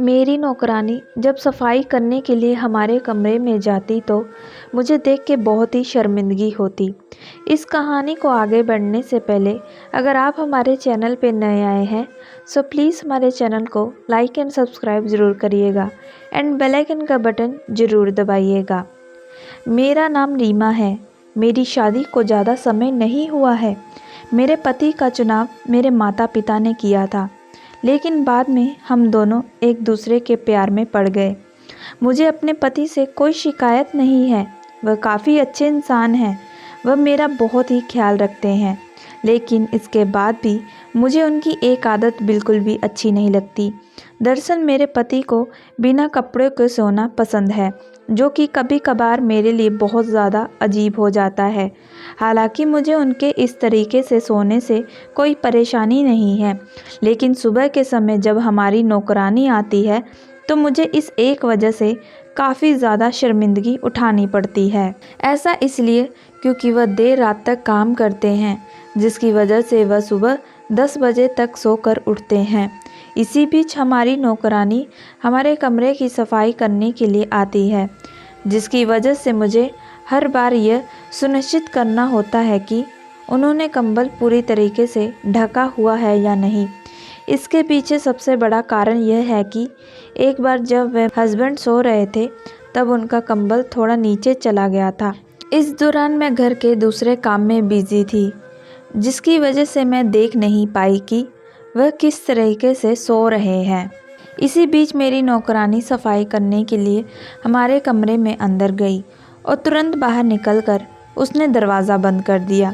मेरी नौकरानी जब सफाई करने के लिए हमारे कमरे में जाती तो मुझे देख के बहुत ही शर्मिंदगी होती। इस कहानी को आगे बढ़ने से पहले अगर आप हमारे चैनल पे नए आए हैं सो प्लीज़ हमारे चैनल को लाइक एंड सब्सक्राइब ज़रूर करिएगा एंड बेल आइकन का बटन ज़रूर दबाइएगा। मेरा नाम रीमा है। मेरी शादी को ज़्यादा समय नहीं हुआ है। मेरे पति का चुनाव मेरे माता पिता ने किया था, लेकिन बाद में हम दोनों एक दूसरे के प्यार में पड़ गए। मुझे अपने पति से कोई शिकायत नहीं है। वह काफ़ी अच्छे इंसान हैं। वह मेरा बहुत ही ख्याल रखते हैं, लेकिन इसके बाद भी मुझे उनकी एक आदत बिल्कुल भी अच्छी नहीं लगती। दरअसल मेरे पति को बिना कपड़े के सोना पसंद है, जो कि कभी कभार मेरे लिए बहुत ज़्यादा अजीब हो जाता है। हालांकि मुझे उनके इस तरीके से सोने से कोई परेशानी नहीं है, लेकिन सुबह के समय जब हमारी नौकरानी आती है तो मुझे इस एक वजह से काफ़ी ज़्यादा शर्मिंदगी उठानी पड़ती है। ऐसा इसलिए क्योंकि वह देर रात तक काम करते हैं, जिसकी वजह से वह सुबह 10 बजे तक सोकर उठते हैं। इसी बीच हमारी नौकरानी हमारे कमरे की सफाई करने के लिए आती है, जिसकी वजह से मुझे हर बार यह सुनिश्चित करना होता है कि उन्होंने कंबल पूरी तरीके से ढका हुआ है या नहीं। इसके पीछे सबसे बड़ा कारण यह है कि एक बार जब वह हस्बैंड सो रहे थे तब उनका कंबल थोड़ा नीचे चला गया था। इस दौरान मैं घर के दूसरे काम में बिजी थी, जिसकी वजह से मैं देख नहीं पाई कि वह किस तरीके से सो रहे हैं। इसी बीच मेरी नौकरानी सफाई करने के लिए हमारे कमरे में अंदर गई और तुरंत बाहर निकलकर उसने दरवाज़ा बंद कर दिया।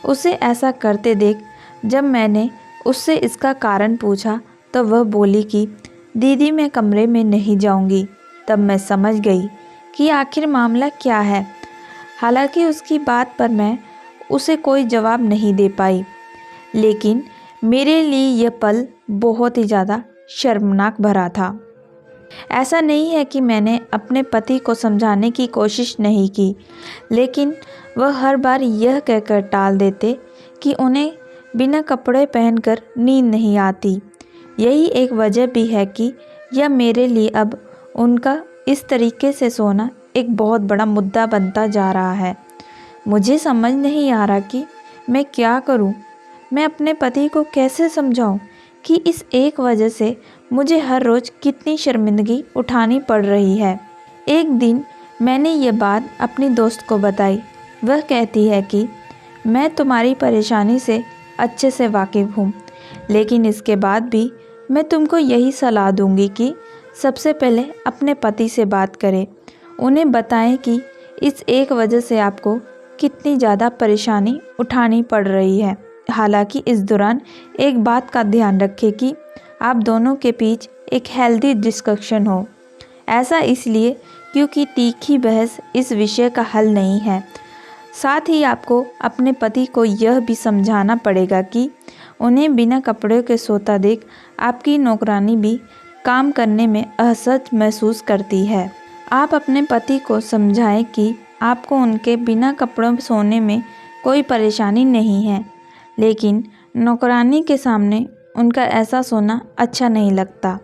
उसे ऐसा करते देख जब मैंने उससे इसका कारण पूछा तो वह बोली कि दीदी मैं कमरे में नहीं जाऊंगी। तब मैं समझ गई कि आखिर मामला क्या है। हालांकि उसकी बात पर मैं उसे कोई जवाब नहीं दे पाई, लेकिन मेरे लिए यह पल बहुत ही ज़्यादा शर्मनाक भरा था। ऐसा नहीं है कि मैंने अपने पति को समझाने की कोशिश नहीं की, लेकिन वह हर बार यह कहकर टाल देते कि उन्हें बिना कपड़े पहनकर नींद नहीं आती। यही एक वजह भी है कि यह मेरे लिए अब उनका इस तरीके से सोना एक बहुत बड़ा मुद्दा बनता जा रहा है। मुझे समझ नहीं आ रहा कि मैं क्या करूं। मैं अपने पति को कैसे समझाऊं कि इस एक वजह से मुझे हर रोज़ कितनी शर्मिंदगी उठानी पड़ रही है। एक दिन मैंने ये बात अपनी दोस्त को बताई। वह कहती है कि मैं तुम्हारी परेशानी से अच्छे से वाकिफ़ हूँ, लेकिन इसके बाद भी मैं तुमको यही सलाह दूंगी कि सबसे पहले अपने पति से बात करें। उन्हें बताएं कि इस एक वजह से आपको कितनी ज़्यादा परेशानी उठानी पड़ रही है। हालांकि इस दौरान एक बात का ध्यान रखें कि आप दोनों के बीच एक हेल्दी डिस्कशन हो। ऐसा इसलिए क्योंकि तीखी बहस इस विषय का हल नहीं है। साथ ही आपको अपने पति को यह भी समझाना पड़ेगा कि उन्हें बिना कपड़े के सोता देख आपकी नौकरानी भी काम करने में असहज महसूस करती है। आप अपने पति को समझाएं कि आपको उनके बिना कपड़ों सोने में कोई परेशानी नहीं है, लेकिन नौकरानी के सामने उनका ऐसा सोना अच्छा नहीं लगता।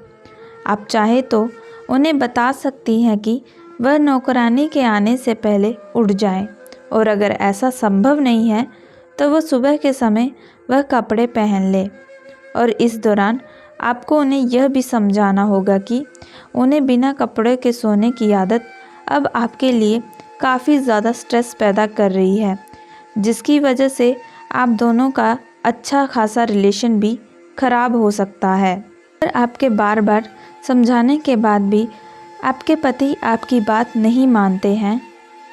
आप चाहे तो उन्हें बता सकती हैं कि वह नौकरानी के आने से पहले उठ जाए, और अगर ऐसा संभव नहीं है तो वह सुबह के समय वह कपड़े पहन ले। और इस दौरान आपको उन्हें यह भी समझाना होगा कि उन्हें बिना कपड़े के सोने की आदत अब आपके लिए काफ़ी ज़्यादा स्ट्रेस पैदा कर रही है, जिसकी वजह से आप दोनों का अच्छा खासा रिलेशन भी ख़राब हो सकता है। अगर आपके बार बार समझाने के बाद भी आपके पति आपकी बात नहीं मानते हैं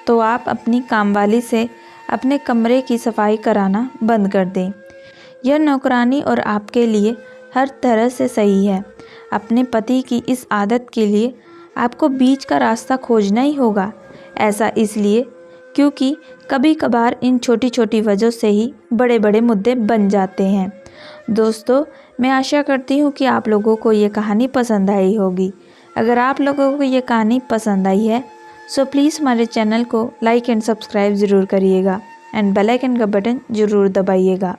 तो आप अपनी कामवाली से अपने कमरे की सफाई कराना बंद कर दें। यह नौकरानी और आपके लिए हर तरह से सही है। अपने पति की इस आदत के लिए आपको बीच का रास्ता खोजना ही होगा। ऐसा इसलिए क्योंकि कभी कभार इन छोटी छोटी वजहों से ही बड़े बड़े मुद्दे बन जाते हैं। दोस्तों, मैं आशा करती हूँ कि आप लोगों को ये कहानी पसंद आई होगी। अगर आप लोगों को ये कहानी पसंद आई है सो प्लीज़ हमारे चैनल को लाइक एंड सब्सक्राइब ज़रूर करिएगा एंड बेल आइकन का बटन ज़रूर दबाइएगा।